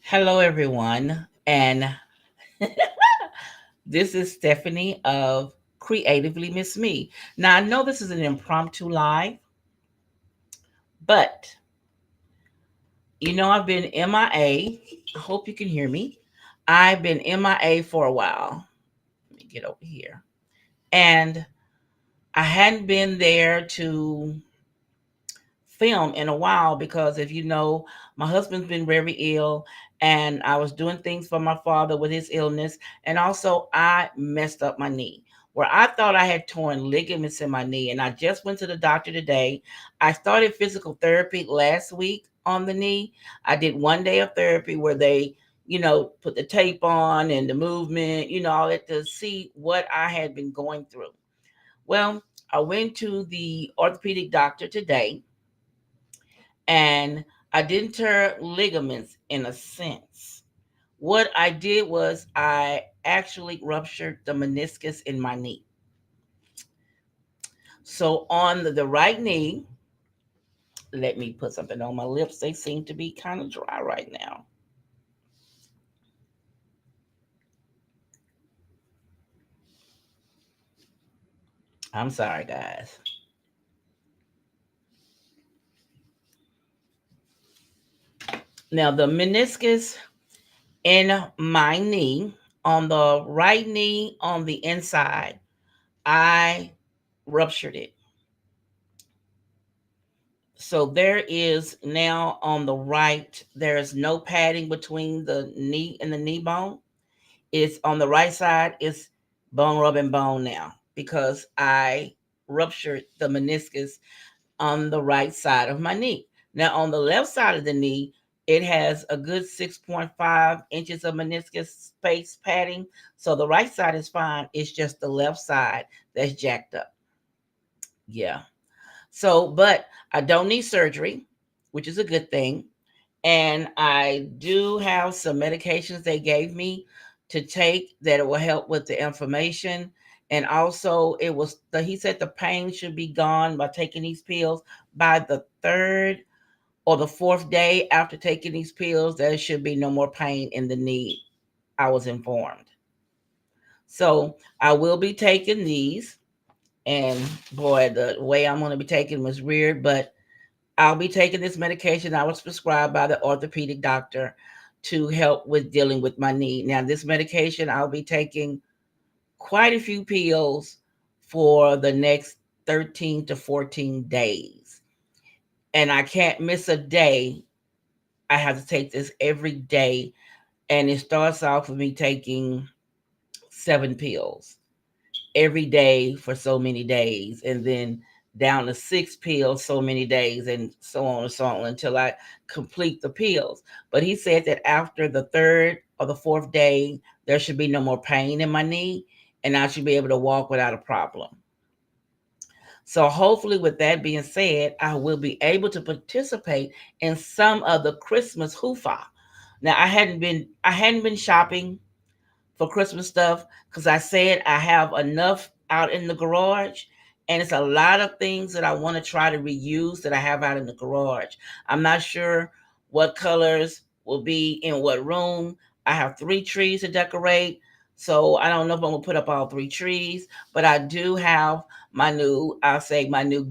Hello, everyone. And this is Stephanie of Creatively Miss Me. Now, I know this is an impromptu live, but I've been MIA. I hope you can hear me. I've been MIA for a while. Let me get over here. And I hadn't been there to film in a while because if you know, my husband's been very ill and I was doing things for my father with his illness. And also, I messed up my knee where I thought I had torn ligaments in my knee. And I just went to the doctor today. I started physical therapy last week on the knee. I did 1 day of therapy where they, put the tape on and the movement, all that to see what I had been going through. Well, I went to the orthopedic doctor today and I didn't tear ligaments in a sense. What I did was I actually ruptured the meniscus in my knee. So on the right knee, let me put something on my lips. They seem to be kind of dry right now. I'm sorry, guys. Now, the meniscus in my knee, on the right knee on the inside, I ruptured it. So there is now on the right, there is no padding between the knee and the knee bone. It's on the right side, it's bone rubbing bone now because I ruptured the meniscus on the right side of my knee. Now, on the left side of the knee, it has a good 6.5 inches of meniscus space padding. So the right side is fine. It's just the left side that's jacked up. Yeah. So, but I don't need surgery, which is a good thing. And I do have some medications they gave me to take that it will help with the inflammation. And also, he said the pain should be gone by taking these pills by the third or the fourth day after taking these pills. There should be no more pain in the knee. I was informed. So I will be taking these. And boy, the way I'm going to be taking them is weird, but I'll be taking this medication I was prescribed by the orthopedic doctor to help with dealing with my knee. Now, this medication I'll be taking quite a few pills for the next 13 to 14 days. And I can't miss a day. I have to take this every day. And it starts off with me taking 7 pills every day for so many days, and then down to 6 pills so many days, and so on and so on until I complete the pills. But he said that after the third or the fourth day, there should be no more pain in my knee, and I should be able to walk without a problem. So hopefully, with that being said, I will be able to participate in some of the Christmas hoofah. Now, I hadn't been shopping for Christmas stuff because I said I have enough out in the garage, and it's a lot of things that I want to try to reuse that I have out in the garage. I'm not sure what colors will be in what room. I have 3 trees to decorate, so I don't know if I'm gonna put up all 3 trees, but I do have my new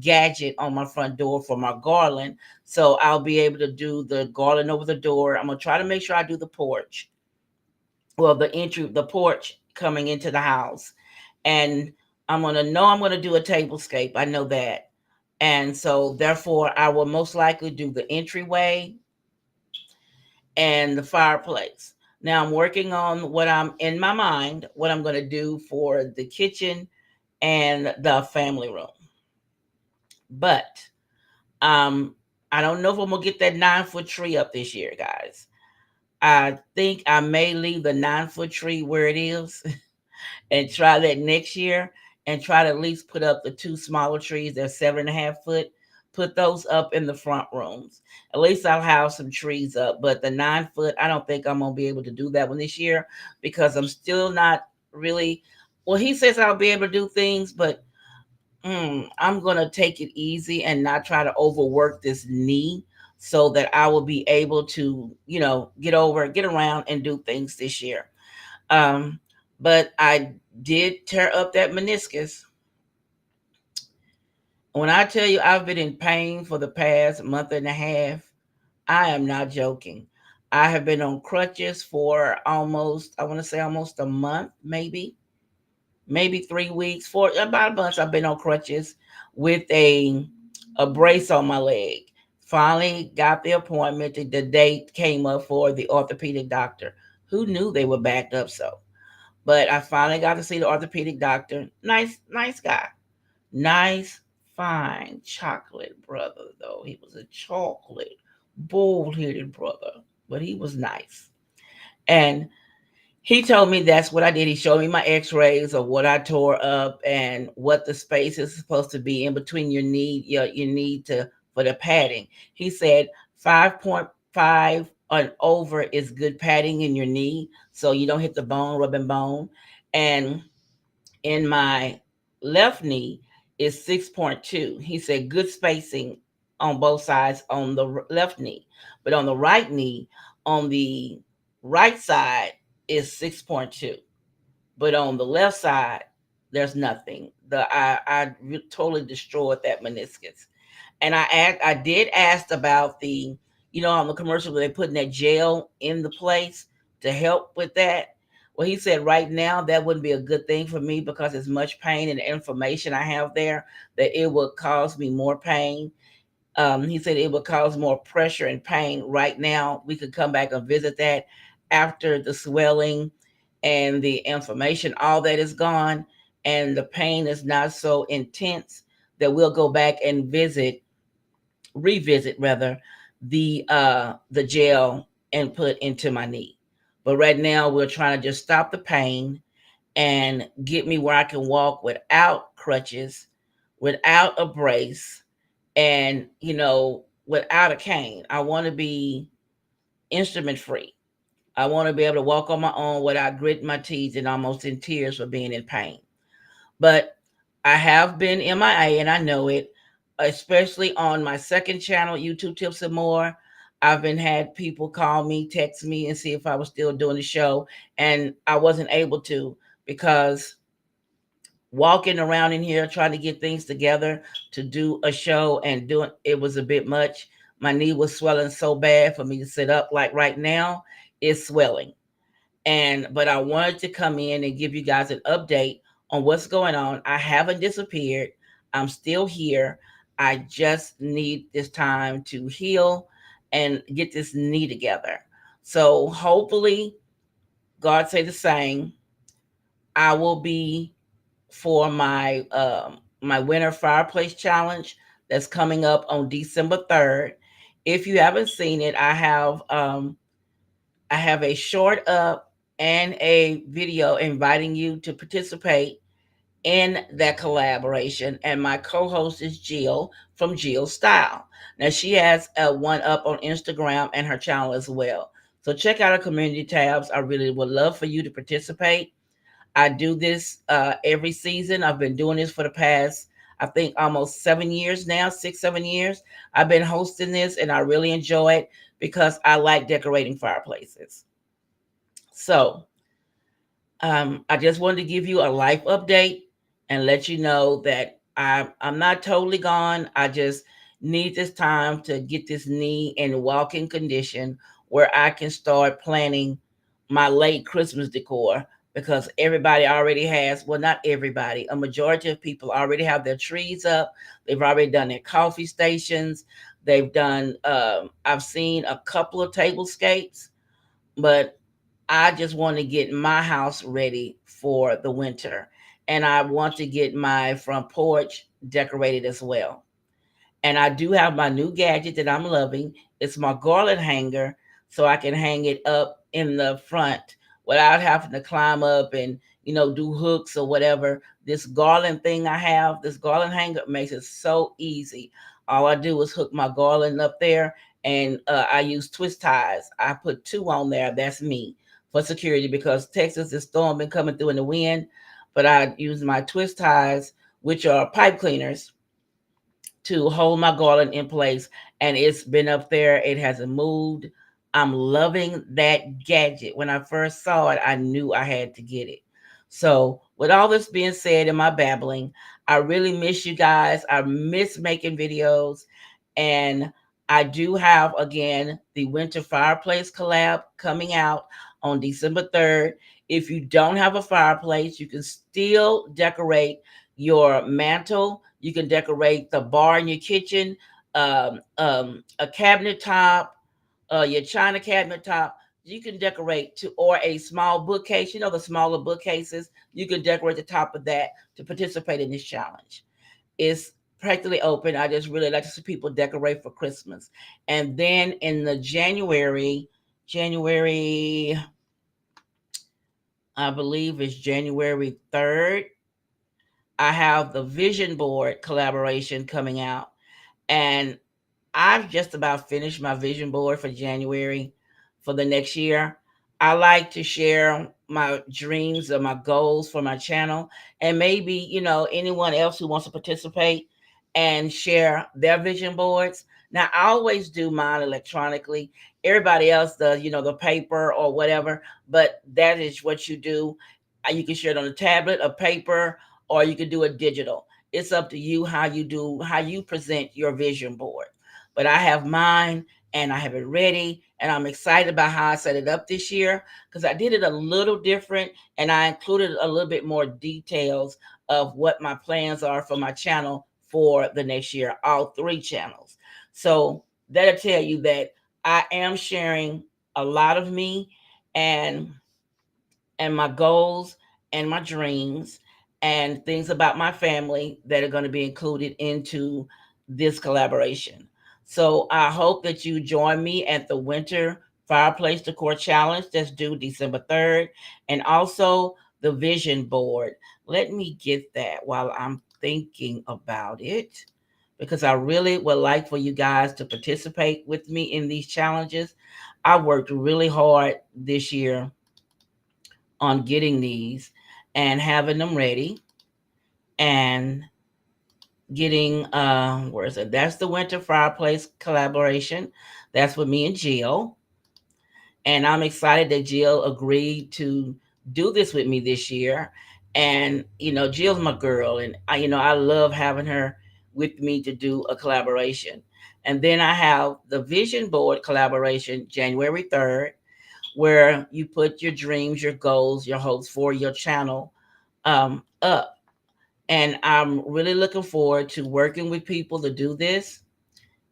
gadget on my front door for my garland. So I'll be able to do the garland over the door. I'm gonna try to make sure I do the porch, well, the porch coming into the house. And I'm gonna do a tablescape. I know that. And so therefore I will most likely do the entryway and the fireplace. Now I'm working on what I'm in my mind, what I'm gonna do for the kitchen and the family room. But um I don't know if I'm gonna get that 9 foot tree up this year, guys. I think I may leave the 9 foot tree where it is and try that next year, and try to at least put up the 2 smaller trees. They're 7.5 foot. Put those up in the front rooms. At least I'll have some trees up. But the 9 foot, I don't think I'm gonna be able to do that one this year because I'm still not really. Well, he says I'll be able to do things, but I'm gonna take it easy and not try to overwork this knee. so that I will be able to, get around and do things this year. Um, but I did tear up that meniscus. When I tell you I've been in pain for the past month and a half, I am not joking. I have been on crutches for almost, I want to say almost a month, maybe 3 weeks, for about a month. I've been on crutches with a brace on my leg. Finally got the appointment. The date came up for the orthopedic doctor. Who knew they were backed up so? But I finally got to see the orthopedic doctor. Nice guy. Nice, fine chocolate brother, though. He was a chocolate, bold headed brother, but he was nice. And he told me that's what I did. He showed me my x-rays of what I tore up and what the space is supposed to be in between your need to for the padding. He said 5.5 and over is good padding in your knee so you don't hit the bone, rubbing bone. And in my left knee is 6.2. He said good spacing on both sides on the left knee, but on the right knee, on the right side is 6.2, but on the left side there's nothing. I totally destroyed that meniscus. And I did ask about the, on the commercial where they putting that gel in the place to help with that. Well, he said right now that wouldn't be a good thing for me because as much pain and inflammation I have there that it would cause me more pain. He said it would cause more pressure and pain. Right now, we could come back and visit that after the swelling and the inflammation, all that is gone, and the pain is not so intense that we'll go back and revisit rather, the gel and put into my knee. But right now we're trying to just stop the pain and get me where I can walk without crutches, without a brace, and without a cane. I want to be instrument free. I want to be able to walk on my own without gritting my teeth and almost in tears for being in pain. But I have been MIA and I know it, especially on my second channel, YouTube Tips and More. I've been had people call me, text me, and see if I was still doing the show, and I wasn't able to because walking around in here trying to get things together to do a show and doing it was a bit much. My knee was swelling so bad for me to sit up. Like right now, it's swelling. But I wanted to come in and give you guys an update on what's going on. I haven't disappeared. I'm still here. I just need this time to heal and get this knee together. So hopefully, God say the same. I will be for my winter fireplace challenge that's coming up on December 3rd. If you haven't seen it, I have a short up and a video inviting you to participate in that collaboration. And my co-host is Jill from Jill Style. Now she has a one up on Instagram and her channel as well. So check out our community tabs. I really would love for you to participate. I do this every season. I've been doing this for the past, I think, almost 7 years now, 6, 7 years. I've been hosting this and I really enjoy it because I like decorating fireplaces. So I just wanted to give you a life update and let you know that I'm not totally gone. I just need this time to get this knee in walking condition where I can start planning my late Christmas decor because everybody already has, well, not everybody, a majority of people already have their trees up. They've already done their coffee stations. They've done, I've seen a couple of tablescapes, but I just want to get my house ready for the winter. And I want to get my front porch decorated as well. And I do have my new gadget that I'm loving. It's my garland hanger, so I can hang it up in the front without having to climb up and do hooks or whatever. This garland thing I have, this garland hanger makes it so easy. All I do is hook my garland up there, and I use twist ties. I put 2 on there. That's me for security because Texas is storm been coming through in the wind. But I use my twist ties, which are pipe cleaners, to hold my garland in place, and it's been up there. It hasn't moved. I'm loving that gadget. When I first saw it, I knew I had to get it. So, with all this being said in my babbling, I really miss you guys. I miss making videos. And I do have, again, the Winter Fireplace collab coming out on December 3rd. If you don't have a fireplace, you can still decorate your mantle. You can decorate the bar in your kitchen, a cabinet top, your china cabinet top. You can decorate to, or a small bookcase. You know, the smaller bookcases. You can decorate the top of that to participate in this challenge. It's practically open. I just really like to see people decorate for Christmas. And then in the January, I believe it's January 3rd, I have the vision board collaboration coming out. And I've just about finished my vision board for January for the next year. I like to share my dreams or my goals for my channel, and maybe, anyone else who wants to participate and share their vision boards. Now, I always do mine electronically. Everybody else does, the paper or whatever, but that is what you do. You can share it on a tablet, a paper, or you can do it digital. It's up to you how you present your vision board. But I have mine and I have it ready, and I'm excited about how I set it up this year because I did it a little different, and I included a little bit more details of what my plans are for my channel for the next year, all three channels. So that'll tell you that I am sharing a lot of me, and my goals and my dreams and things about my family that are going to be included into this collaboration. So I hope that you join me at the Winter Fireplace Decor Challenge that's due December 3rd, and also the vision board. Let me get that while I'm thinking about it, because I really would like for you guys to participate with me in these challenges. I worked really hard this year on getting these and having them ready, and getting where is it? That's the Winter Fireplace collaboration. That's with me and Jill. And I'm excited that Jill agreed to do this with me this year. And Jill's my girl, and I love having her with me to do a collaboration. And then I have the vision board collaboration January 3rd, where you put your dreams, your goals, your hopes for your channel up. And I'm really looking forward to working with people to do this.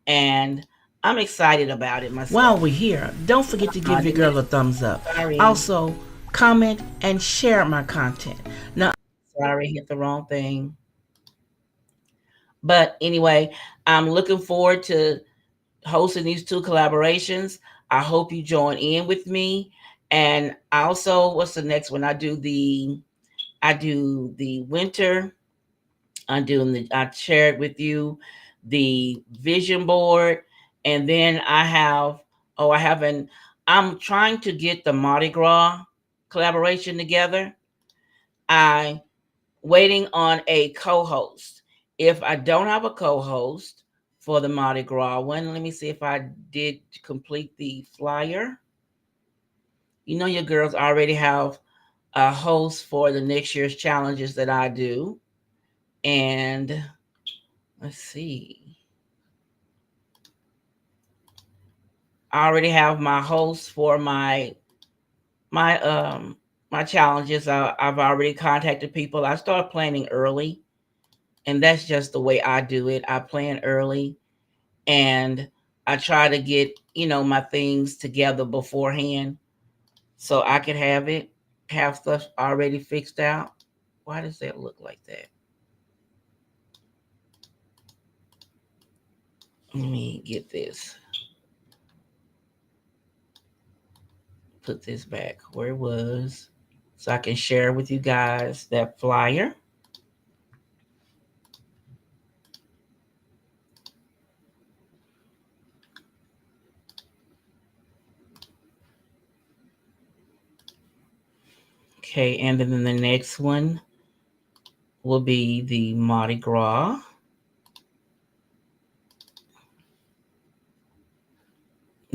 And I'm excited about it myself. While we're here, don't forget to give your girl a thumbs up. Sorry. Also, comment and share my content. Now, sorry, hit the wrong thing. But anyway, I'm looking forward to hosting these two collaborations. I hope you join in with me. And also, what's the next one? I do the winter. I shared with you the vision board, and then I haven't. I'm trying to get the Mardi Gras collaboration together. I waiting on a co-host. If I don't have a co-host for the Mardi Gras one, let me see if I did complete the flyer. Your girls already have a host for the next year's challenges that I do. And let's see. I already have my host for my my challenges. I've already contacted people. I start planning early, and that's just the way I do it. I plan early, and I try to get my things together beforehand so I can have stuff already fixed out. Why does that look like that? Let me get this. Put this back where it was so I can share with you guys that flyer. Okay, and then the next one will be the Mardi Gras.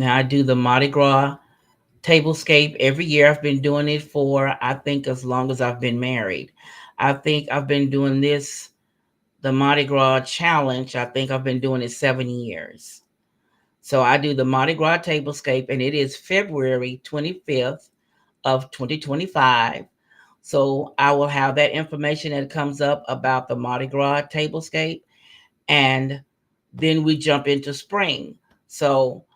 Now I do the Mardi Gras tablescape every year. I've been doing it for, I think, as long as I've been married. I think I've been doing this, the Mardi Gras challenge. I think I've been doing it 7 years. So I do the Mardi Gras tablescape, and it is February 25th of 2025. So I will have that information that comes up about the Mardi Gras tablescape, and then we jump into spring. So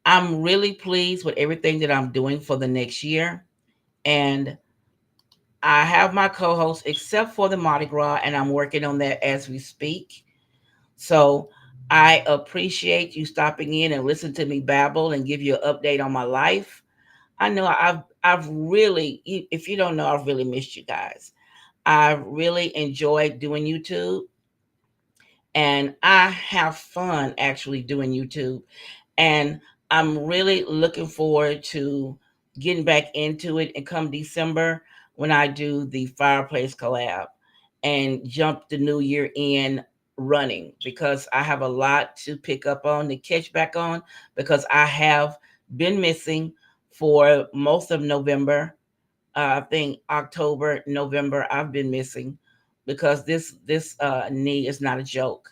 I'm really pleased with everything that I'm doing for the next year. And I have my co host, except for the Mardi Gras, and I'm working on that as we speak. So I appreciate you stopping in and listening to me babble and give you an update on my life. I know I've really, if you don't know, I've really missed you guys. I really enjoyed doing YouTube, and I have fun actually doing YouTube. And I'm really looking forward to getting back into it. And come December, when I do the fireplace collab and jump the new year in running, because I have a lot to pick up on, to catch back on, because I have been missing for most of November. I think October, November, I've been missing because this knee is not a joke.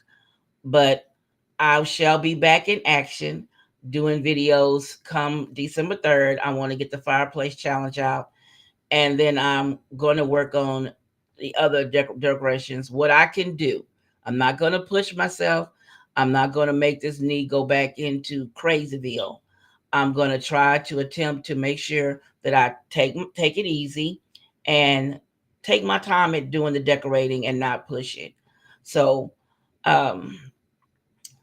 But I shall be back in action doing videos come December 3rd. I want to get the fireplace challenge out, and then I'm going to work on the other decorations, what I can do. I'm not going to push myself. I'm not going to make this knee go back into Crazyville. I'm going to try to attempt to make sure that I take it easy and take my time at doing the decorating and not push it. So, um,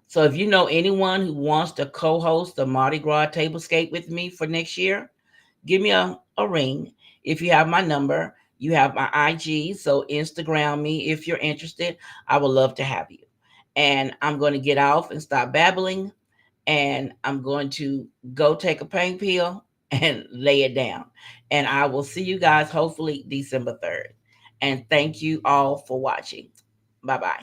so if you know anyone who wants to co-host the Mardi Gras tablescape with me for next year, give me a ring. If you have my number, you have my IG, so Instagram me if you're interested. I would love to have you. And I'm going to get off and stop babbling, and I'm going to go take a pain pill and lay it down. And I will see you guys hopefully December 3rd. And thank you all for watching. Bye bye.